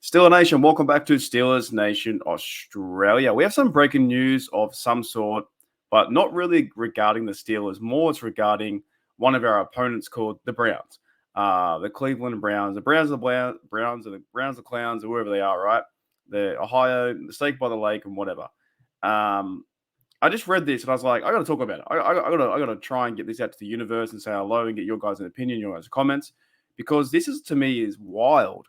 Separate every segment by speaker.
Speaker 1: Steeler Nation, welcome back to Steelers Nation Australia. We have some breaking news of some sort, but not really regarding the Steelers. More it's regarding one of our opponents called the Browns. The Cleveland Browns. The Browns are the Browns, or the Browns are clowns, or whoever they are, right? The Ohio, the Steak by the Lake, and whatever. I just read this and I was like, I got to talk about it. I got to try and get this out to the universe and say hello and get your guys' opinion, your guys' comments, because this is, to me, is wild.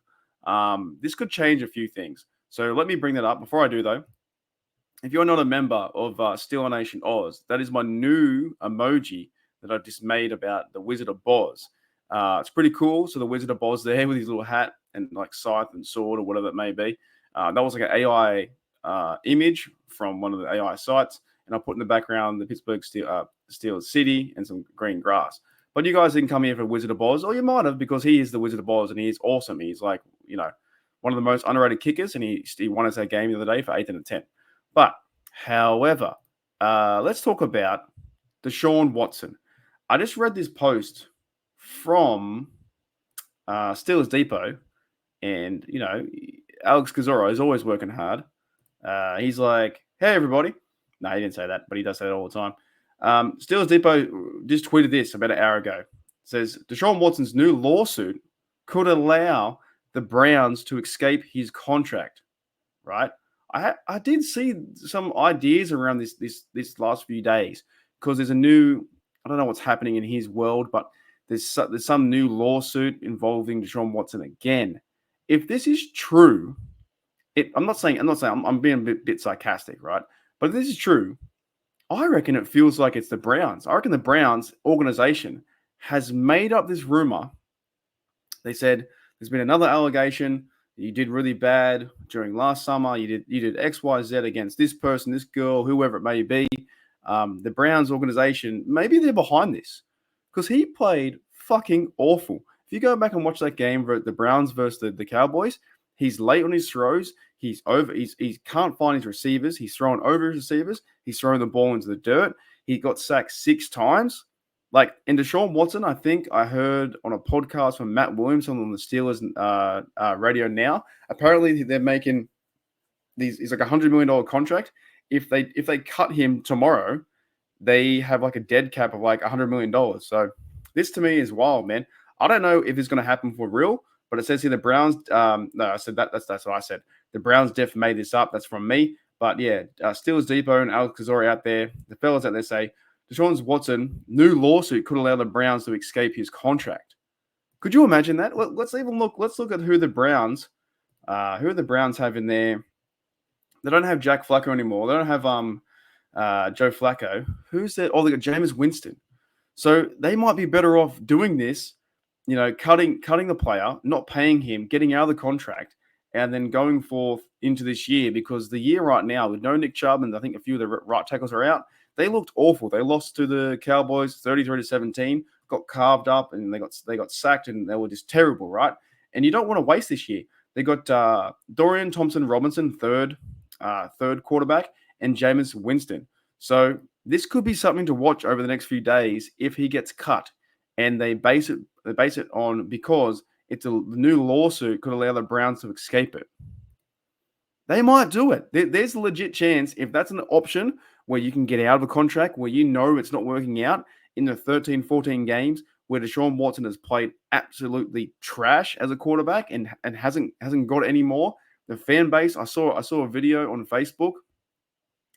Speaker 1: This could change a few things. So let me bring that up. Before I do, though, if you're not a member of Steeler Nation Oz, that is my new emoji that I just made about the Wizard of Boz. It's pretty cool. So the Wizard of Boz there with his little hat and like scythe and sword or whatever it may be. That was like an AI image from one of the AI sites. And I put in the background the Pittsburgh Steelers city and some green grass. But you guys didn't come here for Wizard of Oz, or you might have, because he is the Wizard of Oz and he is awesome. He's like, one of the most underrated kickers, and he won us that game the other day for 8 out of 10. But, however, let's talk about Deshaun Watson. I just read this post from Steelers Depot, and, Alex Kozoro is always working hard. He's like, hey, everybody. No, he didn't say that, but he does say that all the time. Steelers Depot just tweeted this about an hour ago. It says, Deshaun Watson's new lawsuit could allow the Browns to escape his contract, right? I did see some ideas around this last few days because there's a new, I don't know what's happening in his world, but there's some new lawsuit involving Deshaun Watson again. If this is true, I'm being a bit sarcastic, right? But if this is true, I reckon it feels like it's the Browns. I reckon the Browns organization has made up this rumor. They said there's been another allegation. You did really bad during last summer. You did X, Y, Z against this person, this girl, whoever it may be. The Browns organization, maybe they're behind this because he played fucking awful. If you go back and watch that game, the Browns versus the Cowboys, he's late on his throws. He can't find his receivers. He's throwing over his receivers. He's throwing the ball into the dirt. He got sacked 6 times. Like, in Deshaun Watson, I think I heard on a podcast from Matt Williams on the Steelers radio now. Apparently, they're making he's like $100 million contract. If they cut him tomorrow, they have like a dead cap of like $100 million. So this to me is wild, man. I don't know if it's going to happen for real, but it says here the Browns. No, I said that's what I said. The Browns definitely made this up. That's from me. But yeah, Steelers Depot and Alex Kozori out there, the fellas out there say, Deshaun Watson, new lawsuit could allow the Browns to escape his contract. Could you imagine that? Let's even look. Let's look at who the Browns have in there. They don't have Jack Flacco anymore. They don't have Joe Flacco. Who's there? Oh, they got Jameis Winston. So they might be better off doing this, cutting the player, not paying him, getting out of the contract, and then going forth into this year, because the year right now with no Nick Chubb and I think a few of the right tackles are out, they looked awful. They lost to the Cowboys 33-17, got carved up, and they got sacked, and they were just terrible, right? And you don't want to waste this year. They got Dorian Thompson-Robinson, third quarterback, and Jameis Winston. So this could be something to watch over the next few days if he gets cut, and they base it on because it's a new lawsuit could allow the Browns to escape it. They might do it. There's a legit chance if that's an option where you can get out of a contract where it's not working out in the 13, 14 games where Deshaun Watson has played absolutely trash as a quarterback and hasn't got any more. The fan base, I saw a video on Facebook.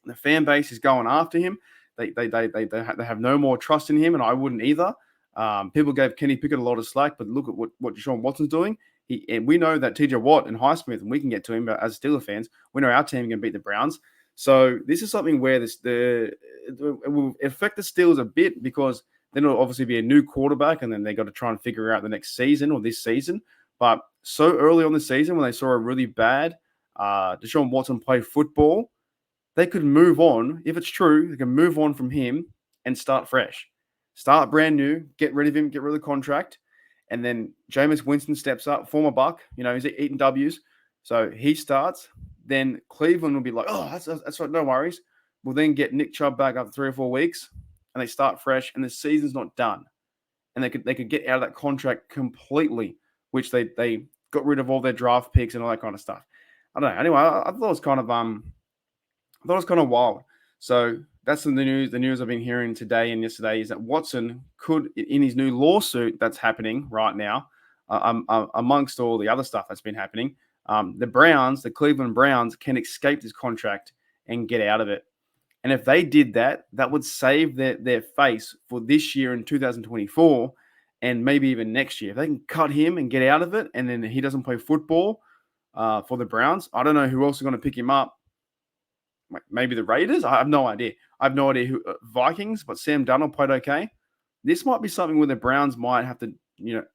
Speaker 1: The fan base is going after him. They have no more trust in him, and I wouldn't either. People gave Kenny Pickett a lot of slack, but look at what Deshaun Watson's doing. And we know that TJ Watt and Highsmith, and we can get to him, but as Steelers fans, we know our team can beat the Browns. So this is something where it will affect the Steelers a bit, because then it'll obviously be a new quarterback, and then they got to try and figure out the next season or this season. But so early on the season, when they saw a really bad Deshaun Watson play football, they could move on. If it's true, they can move on from him and start fresh. Start brand new, get rid of him, get rid of the contract. And then Jameis Winston steps up, former Buck, he's eating W's. So he starts. Then Cleveland will be like, oh, that's right, no worries. We'll then get Nick Chubb back after 3 or 4 weeks, and they start fresh, and the season's not done. And they could get out of that contract completely, which they got rid of all their draft picks and all that kind of stuff. I don't know. Anyway, I thought it was kind of wild. So that's the news. The news I've been hearing today and yesterday is that Watson could, in his new lawsuit that's happening right now, amongst all the other stuff that's been happening, the Cleveland Browns, can escape this contract and get out of it. And if they did that, that would save their face for this year in 2024 and maybe even next year. If they can cut him and get out of it, and then he doesn't play football for the Browns, I don't know who else is going to pick him up. Maybe the Raiders? I have no idea. I have no idea who. Vikings, but Sam Darnold played okay. This might be something where the Browns might have to,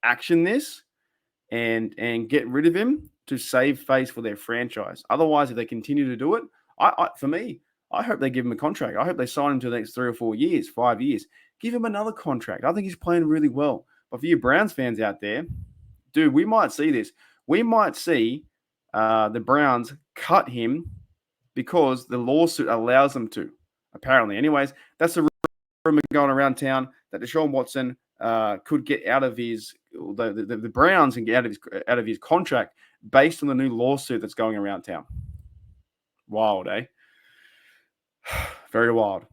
Speaker 1: action this and get rid of him to save face for their franchise. Otherwise, if they continue to do it, for me, I hope they give him a contract. I hope they sign him to the next 3 or 4 years, 5 years. Give him another contract. I think he's playing really well. But for you Browns fans out there, dude, we might see this. We might see the Browns cut him because the lawsuit allows them to, apparently. Anyways, that's the rumor going around town that Deshaun Watson could get out of the Browns and get out of his contract based on the new lawsuit that's going around town. Wild, eh? Very wild.